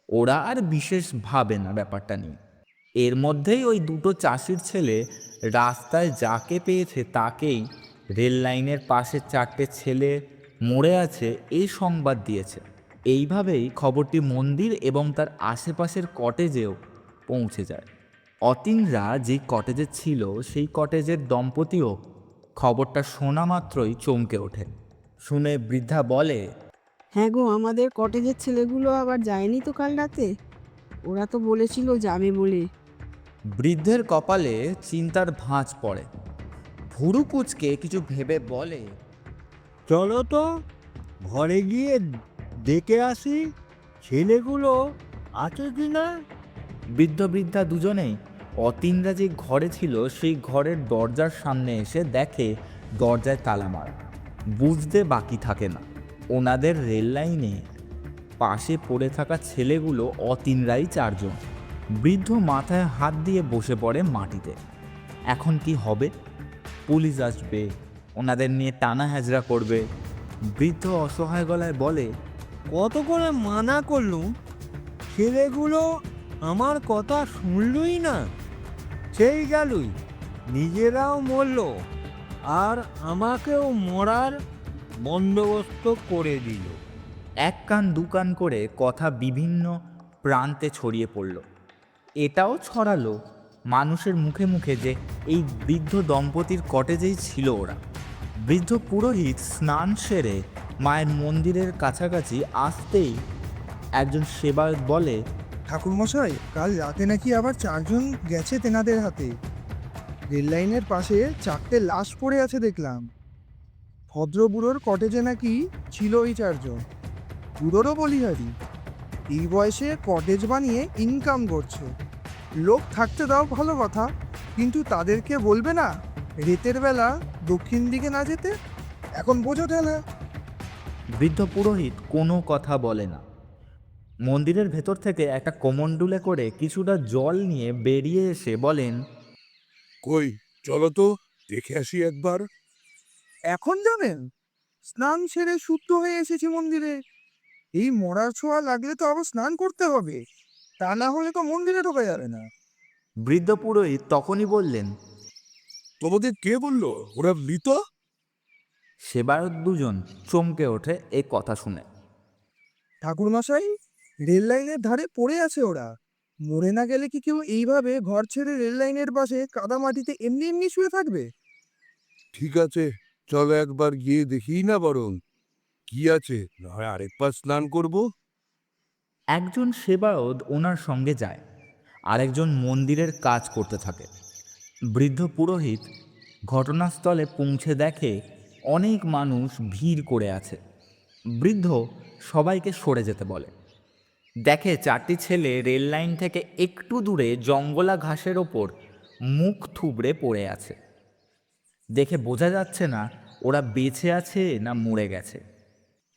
ওরা আর বিশেষ ভাবে না ব্যাপারটা নিয়ে। এর মধ্যেই ওই 2টো চাষির ছেলে রাস্তায় যাকে পেয়েছে তাকেই রেল লাইনের পাশে 4টে ছেলে মরে আছে এই সংবাদ দিয়েছে। এইভাবেই খবরটি মন্দির এবং তার আশেপাশের কটেজেও পৌঁছে যায়। অতীনরা যেই কটেজে ছিল সেই কটেজের দম্পতিও খবরটা শোনা মাত্রই চমকে ওঠে। শুনে বৃদ্ধা বলে, হ্যাঁ গো, আমাদের কটেজের ছেলেগুলো আবার যায়নি তো কাল রাতে? ওরা তো বলেছিল যাবে বলে। বৃদ্ধের কপালে চিন্তার ভাঁজ পড়ে। ভুরু কুচকে কিছু ভেবে বলে, চলো তো ঘরে গিয়ে দেখে আসি ছেলেগুলো আছে কি না। বৃদ্ধ বৃদ্ধা দুজনেই অতীনরা যে ঘরে ছিল সেই ঘরের দরজার সামনে এসে দেখে দরজায় তালা মারা। বুঝতে বাকি থাকে না, ওনাদের রেল লাইনে পাশে পড়ে থাকা ছেলেগুলো অতীনরাই 4 জন। বৃদ্ধ মাথায় হাত দিয়ে বসে পড়ে মাটিতে। এখন কি হবে? পুলিশ আসবে, ওনাদের নিয়ে টানা হাজরা করবে। বৃদ্ধ অসহায় গলায় বলে, কত করে মানা করলুম, ছেলেগুলো আমার কথা শুনলই না। সেই গেলই, নিজেরাও মরল আর আমাকেও মরার বন্দোবস্ত করে দিল। 1 কান 2 কান করে কথা বিভিন্ন প্রান্তে ছড়িয়ে পড়ল। এটাও ছড়ালো মানুষের মুখে মুখে যে এই বৃদ্ধ দম্পতির কটেজেই ছিল ওরা। বৃদ্ধ পুরোহিত স্নান সেরে মায়ের মন্দিরের কাছাকাছি আসতেই একজন সেবায়ত বলে, ঠাকুরমশাই, কাল রাতে নাকি আবার 4 জন গেছে তেনাদের হাতে। রেল লাইনের পাশে 4টে লাশ পড়ে আছে দেখলাম। ভদ্রবুড়োর কটেজে নাকি ছিল ওই 4 জন। বুড়োরও বলিহারি, এই বয়সে কটেজ বানিয়ে ইনকাম করছে। লোক থাকতে দাও ভালো কথা, কিন্তু তাদেরকে বলবে না রাতের বেলা দক্ষিণ দিকে না যেতে? এখন বোঝো ঠেলা। বৃদ্ধ পুরোহিত কোনো কথা বলে না। মন্দিরের ভেতর থেকে একটা কমণ্ডুলে করে কিছুটা জল নিয়ে বেরিয়ে এসে বলেন, কই চলো তো দেখে আসি একবার। এখন যাবেন? স্নান সেরে শুদ্ধ হয়ে এসেছি মন্দিরে। এই মরার ছোঁয়া লাগলে তো আবার স্নান করতে হবে, তা না হলে তো মন্দিরে ঢোকা যাবে না। বৃদ্ধ পুরোহিত তখনই বললেন, তোমাদের কে বললো ওরা মৃত? সেবায়ত দুজন চমকে ওঠে এই কথা শুনে। ঠাকুরমশাই, রেল লাইনের ধারে পড়ে আছে ওরা। মরে না গেলে কি কেউ এইভাবে ঘর ছেড়ে রেল লাইনের পাশে কাদা মাটিতে এমনি এমনি শুয়ে থাকবে? ঠিক আছে, চলো একবার গিয়ে দেখি না বরং কি আছে, না হয় আরেকবার স্নান করব। একজন সেবায়ত ওনার সঙ্গে যায়, আরেকজন মন্দিরের কাজ করতে থাকে। বৃদ্ধ পুরোহিত ঘটনাস্থলে পৌঁছে দেখে অনেক মানুষ ভিড় করে আছে। বৃদ্ধ সবাইকে সরে যেতে বলে। দেখে 4টি ছেলে রেল লাইন থেকে একটু দূরে জঙ্গলা ঘাসের ওপর মুখ থুবড়ে পড়ে আছে। দেখে বোঝা যাচ্ছে না ওরা বেঁচে আছে না মরে গেছে।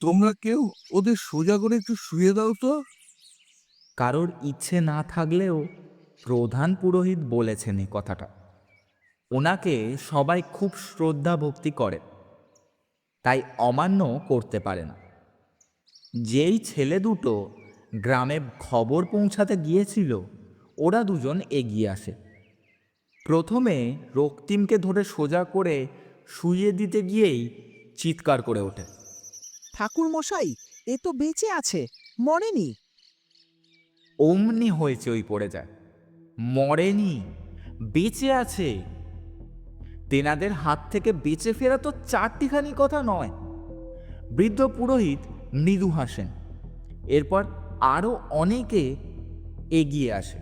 তোমরা কেউ ওদের সোজা করে একটু শুয়ে দাও তো। কারোর ইচ্ছে না থাকলেও প্রধান পুরোহিত বলেছেন এই কথাটা। ওনাকে সবাই খুব শ্রদ্ধা ভক্তি করে, তাই অমান্য করতে পারে না। যেই ছেলে দুটো গ্রামে খবর পৌঁছাতে গিয়েছিল, ওরা দুজন এগিয়ে আসে। প্রথমে রক্তিমকে ধরে সোজা করে শুইয়ে দিতে গিয়েই চিৎকার করে ওঠে, ঠাকুর মশাই, এ তো বেঁচে আছে, মরেনি। অমনি হয়েছে ওই পড়ে যায়, মরেনি, বেঁচে আছে। তেনাদের হাত থেকে বেঁচে ফেরা তো 4টিখানি কথা নয়। বৃদ্ধ পুরোহিত মৃদু হাসেন। এরপর আরও অনেকে এগিয়ে আসে।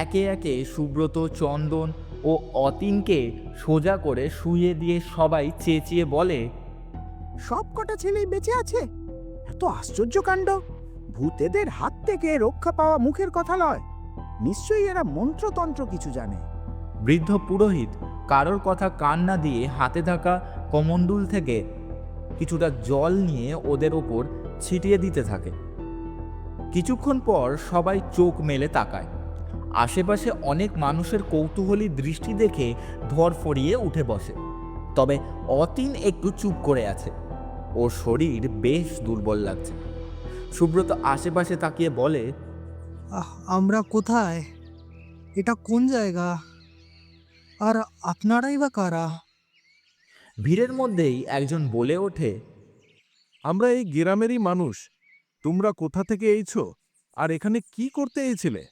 একে একে সুব্রত, চন্দন ও অতীনকে সোজা করে শুইয়ে দিয়ে সবাই চেঁচিয়ে বলে, সব কটা ছেলেই বেঁচে আছে? এত আশ্চর্য কাণ্ড! ভূতেদের হাত থেকে রক্ষা পাওয়া মুখের কথা নয়, নিশ্চয়ই এরা মন্ত্রতন্ত্র কিছু জানে। বৃদ্ধ পুরোহিত কারোর কথা কান না দিয়ে হাতে থাকা কমণ্ডুল থেকে কিছুটা জল নিয়ে ওদের ওপর ছিটিয়ে দিতে থাকে। কিছুক্ষণ পর সবাই চোখ মেলে তাকায়। আশেপাশে অনেক মানুষের কৌতূহলী দৃষ্টি দেখে ধরফড়িয়ে উঠে বসে। তবে অতীন একটু চুপ করে আছে, ওর শরীর বেশ দুর্বল লাগছে। সুব্রত আশেপাশে তাকিয়ে বলে, আমরা কোথায়? এটা কোন জায়গা? আর আপনারাই বা কারা? ভিড়ের মধ্যেই একজন বলে ওঠে, আমরা এই গ্রামেরই মানুষ। তোমরা কোথা থেকে এইছো আর এখানে কি করতে এসেছিলে?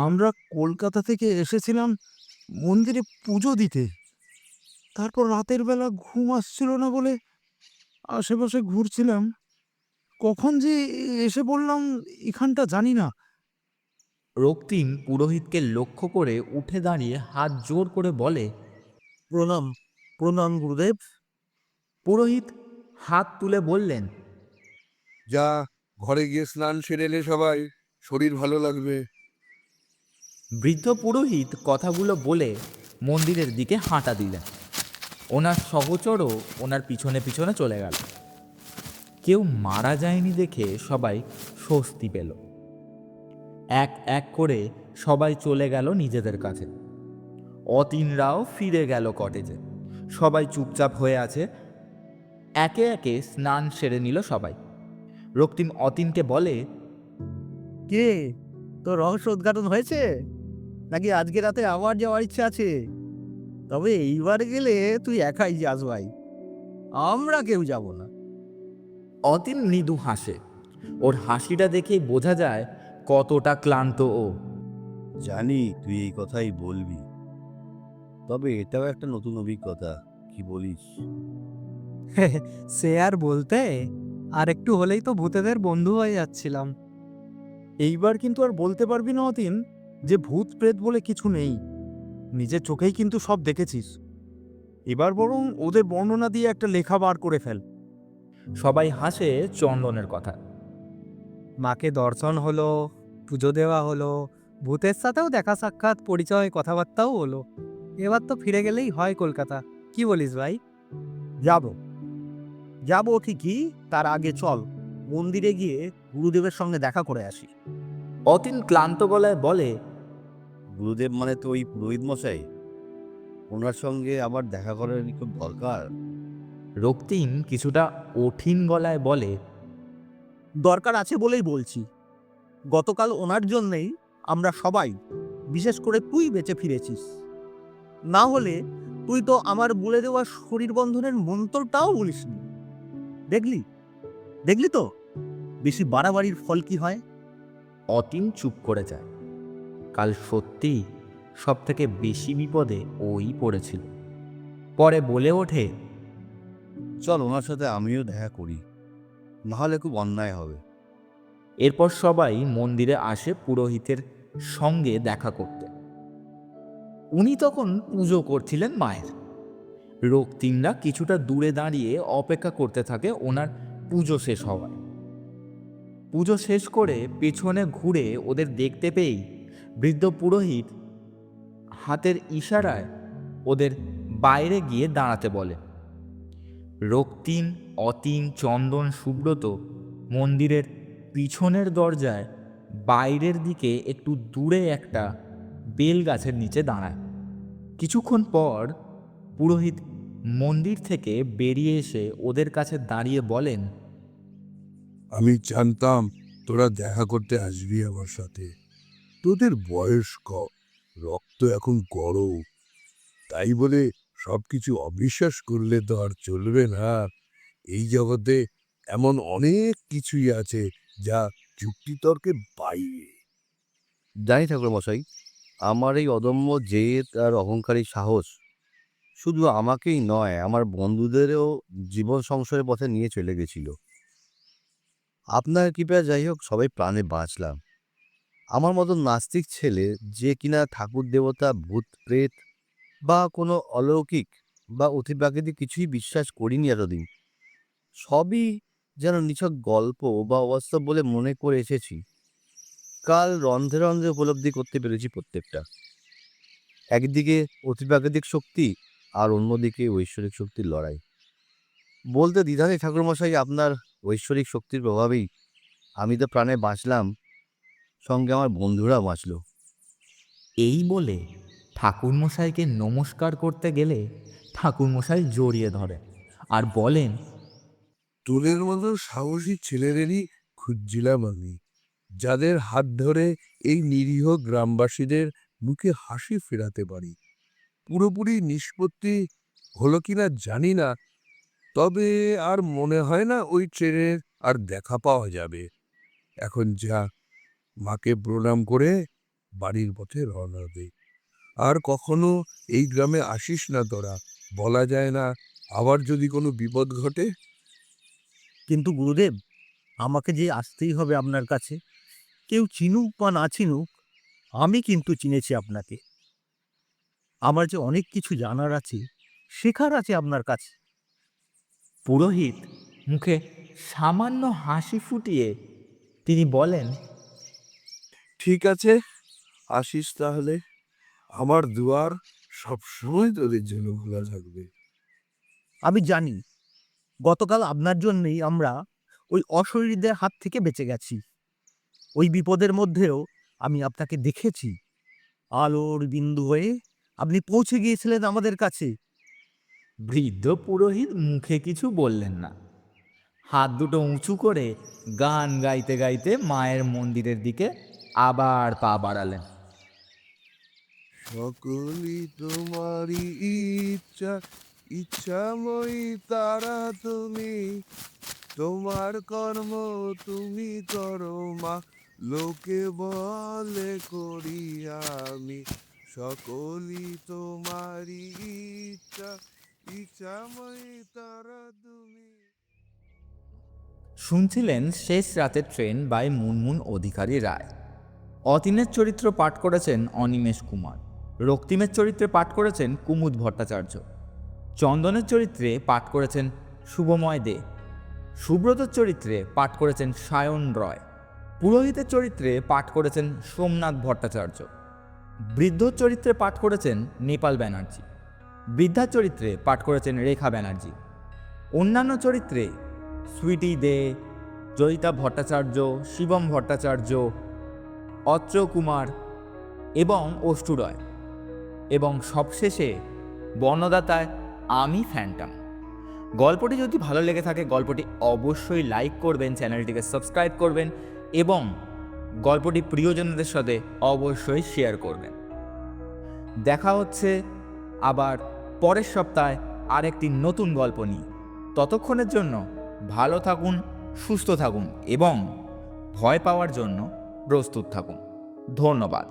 আমরা কলকাতা থেকে এসেছিলাম মন্দিরে পুজো দিতে। তারপর রাতের বেলা ঘুম আসছিল না বলে আশেপাশে ঘুরছিলাম। কখন যে এসে বললাম এখানটা জানি না। রক্তিম পুরোহিতকে লক্ষ্য করে উঠে দাঁড়িয়ে হাত জোর করে বলে, প্রণাম, প্রণাম গুরুদেব। পুরোহিত হাত তুলে বললেন, যা, ঘরে গিয়ে স্নান সেরে এলে সবাই, শরীর ভালো লাগবে। বৃদ্ধ পুরোহিত কথাগুলো বলে মন্দিরের দিকে হাঁটা দিলেন। ওনার সহচরও ওনার পিছনে পিছনে চলে গেল। কেউ মারা যায়নি দেখে সবাই স্বস্তি পেল। এক এক করে সবাই চলে গেল নিজেদের কাছে। অতীনরাও ফিরে গেল কটেজে। সবাই চুপচাপ হয়ে আছে। একে একে স্নান সেরে নিল সবাই। রক্তিম অতীনকে বলে, কে, তোর রহস্য উদ্ঘাটন হয়েছে নাকি আজকে রাতে আবার যাওয়ার ইচ্ছা আছে? তবে এইবার গেলে তুই একাই যাস ভাই, আমরা কেউ যাব না। অতীন মৃদু হাসে। ওর হাসিটা দেখেই বোঝা যায় কতটা ক্লান্ত ও। জানি তুই এই কথাই বলবি, তবে এটাও একটা নতুন অভিজ্ঞতা, কি বলিস? সে আর বলতে, আর একটু হলেই তো ভূতেদের বন্ধু হয়ে যাচ্ছিলাম। এইবার কিন্তু আর বলতে পারবি না অতীন যে ভূত প্রেত বলে কিছু নেই। নিজের চোখেই কিন্তু সব দেখেছিস। এবার বরং ওদের বর্ণনা দিয়ে একটা লেখা বার করে ফেল। সবাই হাসে চন্দনের কথা। মাকে দর্শন হলো, পুজো দেওয়া হলো, ভূতের সাথেও দেখা সাক্ষাৎ, পরিচয়, কথাবার্তাও হলো। এবার তো ফিরে গেলেই হয় কলকাতা। কি বলিস ভাই? যাব ঠিকই, তার আগে চল মন্দিরে গিয়ে গুরুদেবের সঙ্গে দেখা করে আসি। অতীন ক্লান্ত গলায় বলে, গুরুদেব মানে তো ওই পুরোহিত মশাই, ওনার সঙ্গে আবার দেখা করার খুব দরকার। রক্তিম কিছুটা কঠিন গলায় বলে, দরকার আছে বলেই বলছি। গতকাল ওনার জন্যেই আমরা সবাই, বিশেষ করে তুই বেঁচে ফিরেছিস। না হলে তুই তো আমার বলে দেওয়া শরীর বন্ধনের মন্ত্রটাও বলিসনি। দেখলি তো বেশি বাড়াবাড়ির ফল কি হয়। অতীন চুপ করে যায়। কাল সত্যি সব থেকে বেশি বিপদে ওই পড়েছিল। পরে বলে ওঠে, চল ওনার সাথে আমিও দেখা করি, নাহলে খুব অন্যায় হবে। এরপর সবাই মন্দিরে আসে পুরোহিতের সঙ্গে দেখা করতে। উনি তখন পুজো করছিলেন মায়ের। রক্তিমরা কিছুটা দূরে দাঁড়িয়ে অপেক্ষা করতে থাকে ওনার পুজো শেষ হওয়ার। পুজো শেষ করে পেছনে ঘুরে ওদের দেখতে পেয়েই বৃদ্ধ পুরোহিত হাতের ইশারায় ওদের বাইরে গিয়ে দাঁড়াতে বলে। রক্তিম, অতীন, চন্দন, সুব্রত মন্দিরের পিছনের দরজায় বাইরের দিকে একটু দূরে একটা বেল গাছের নিচে দাঁড়ায়। কিছুক্ষণ পর পুরোহিত মন্দির থেকে বেরিয়ে এসে ওদের কাছে দাঁড়িয়ে বলেন, আমি জানতাম তোরা দেখা করতে আসবি আমার সাথে। তোদের বয়স কম, রক্ত এখন গরম, তাই বলে সবকিছু অবিশ্বাস করলে তো আর চলবে না। এই জগতে এমন অনেক কিছুই আছে যা যুক্তিতর্কের বাইরে। জানি ঠাকুর মশাই, আমার এই অদম্য জেদ আর অহংকারী সাহস শুধু আমাকেই নয়, আমার বন্ধুদেরও জীবন সংশয়ের পথে নিয়ে চলে গেছিল। আপনার কৃপা যাই হোক সবাই প্রাণে বাঁচলাম। আমার মতো নাস্তিক ছেলে, যে কিনা ঠাকুর দেবতা, ভূত প্রেত বা কোনো অলৌকিক বা অতিপ্রাকৃতিক কিছুই বিশ্বাস করিনি এতদিন, সবই যেন নিছক গল্প বা অবাস্তব বলে মনে করে এসেছি, কাল রন্ধ্রে রন্ধ্রে উপলব্ধি করতে পেরেছি প্রত্যেকটা। একদিকে অতিপ্রাকৃতিক শক্তি আর অন্যদিকে ঐশ্বরিক শক্তির লড়াই। বলতে দ্বিধা নেই ঠাকুরমশাই, আপনার ঐশ্বরিক শক্তির প্রভাবেই আমি তো প্রাণে বাঁচলাম, সঙ্গে আমার বন্ধুরা বাঁচল। এই বলে ঠাকুরমশাইকে নমস্কার করতে গেলে ঠাকুরমশাই জড়িয়ে ধরে আর বলেন, তোদের মতো সাহসী ছেলেদেরই খুঁজছিলাম আমি, যাদের হাত ধরে এই নিরীহ গ্রামবাসীদের মুখে হাসি ফেরাতে পারি। পুরোপুরি নিষ্পত্তি হলো কিনা জানি না, তবে আর মনে হয় না ওই ট্রেনের আর দেখা পাওয়া যাবে। এখন যা, মাকে প্রণাম করে বাড়ির পথে রওনা দে। আর কখনো এই গ্রামে আসিস না তোরা, বলা যায় না আবার যদি কোনো বিপদ ঘটে। কিন্তু গুরুদেব, আমাকে যে আসতেই হবে আপনার কাছে, কেউ চিনুক বা না চিনুক, আমি কিন্তু চিনেছি আপনাকে। আমার যে অনেক কিছু জানার আছে, শেখার আছে আপনার কাছে। পুরোহিত মুখে সামান্য হাসি ফুটিয়ে তিনি বলেন, ঠিক আছে, আসিস তাহলে। আমার দুয়ার সবসময় তোদের জন্য খোলা থাকবে। আমি জানি গতকাল আপনার জন্যই আমরা ওই অশরীরদের হাত থেকে বেঁচে গেছি। ওই বিপদের মধ্যেও আমি আপনাকে দেখেছি, আলোর বিন্দু হয়ে আপনি পৌঁছে গিয়েছিলেন আমাদের কাছে। বৃদ্ধ পুরোহিত মুখে কিছু বললেন না, হাত দুটো উঁচু করে গান গাইতে গাইতে মায়ের মন্দিরের দিকে আবার পা বাড়ালেন। সকলই তোমারই ইচ্ছা, ইচ্ছাময়ী তারা তুমি, তোমার কর্ম তুমি করো মা, লোকে বলে করি আমি, সকলই তোমারই ইচ্ছা, ইচ্ছাময়ী তারা তুমি। শুনছিলেন শেষ রাতের ট্রেন বাই মুনমুন অধিকারী রায়। অতীনের চরিত্র পাঠ করেছেন অনিমেষ কুমার, রক্তিমের চরিত্রে পাঠ করেছেন কুমুদ ভট্টাচার্য, চন্দনের চরিত্রে পাঠ করেছেন শুভময় দে, সুব্রতর চরিত্রে পাঠ করেছেন সায়ন রয়, পুরোহিতের চরিত্রে পাঠ করেছেন সোমনাথ ভট্টাচার্য, বৃদ্ধর চরিত্রে পাঠ করেছেন নেপাল ব্যানার্জি, বৃদ্ধার চরিত্রে পাঠ করেছেন রেখা ব্যানার্জি, অন্যান্য চরিত্রে সুইটি দে, জয়িতা ভট্টাচার্য, শিবম ভট্টাচার্য, অত্র কুমার এবং অষ্টু রয়, এবং সবশেষে বর্ণদাতায় আমি ফ্যান্টাম। গল্পটি যদি ভালো লেগে থাকে গল্পটি অবশ্যই লাইক করবেন, চ্যানেলটিকে সাবস্ক্রাইব করবেন এবং গল্পটি প্রিয়জনদের সাথে অবশ্যই শেয়ার করবেন। দেখা হচ্ছে আবার পরের সপ্তাহে আরেকটি নতুন গল্প নিয়ে। ততক্ষণের জন্য ভালো থাকুন, সুস্থ থাকুন এবং ভয় পাওয়ার জন্য প্রস্তুত থাকুন। ধন্যবাদ।